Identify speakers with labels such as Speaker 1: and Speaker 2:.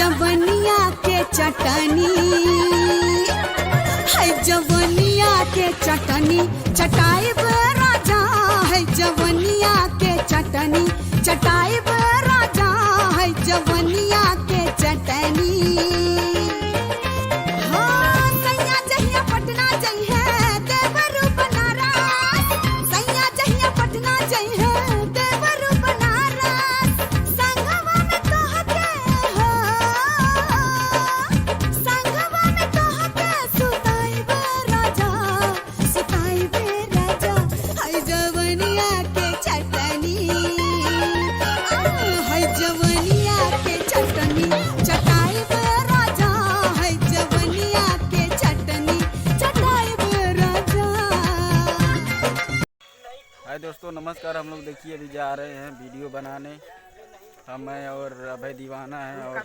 Speaker 1: जवनिया के चटनी, है जवनिया के चटनी चटाई राजा, है जवनिया के चटनी चटाई राजा, है जवनिया के चटनी। हाँ सैया जहिया पटना जइहे देवरू बनारस, सैया जहिया पटना जइहे देवरू बनारस, संगवा में तोहके हो, संगवा में तोहके सुताइबे राजा, सुताइबे राजा, है जवनिया के चटनी, है जवनिया के चटनी चटाइबे राजा, है जवनिया के चटनी चटाइबे राजा।
Speaker 2: हाय दोस्तों नमस्कार। हम लोग देखिए अभी जा रहे हैं वीडियो बनाने, हम हैं और अभय दीवाना है और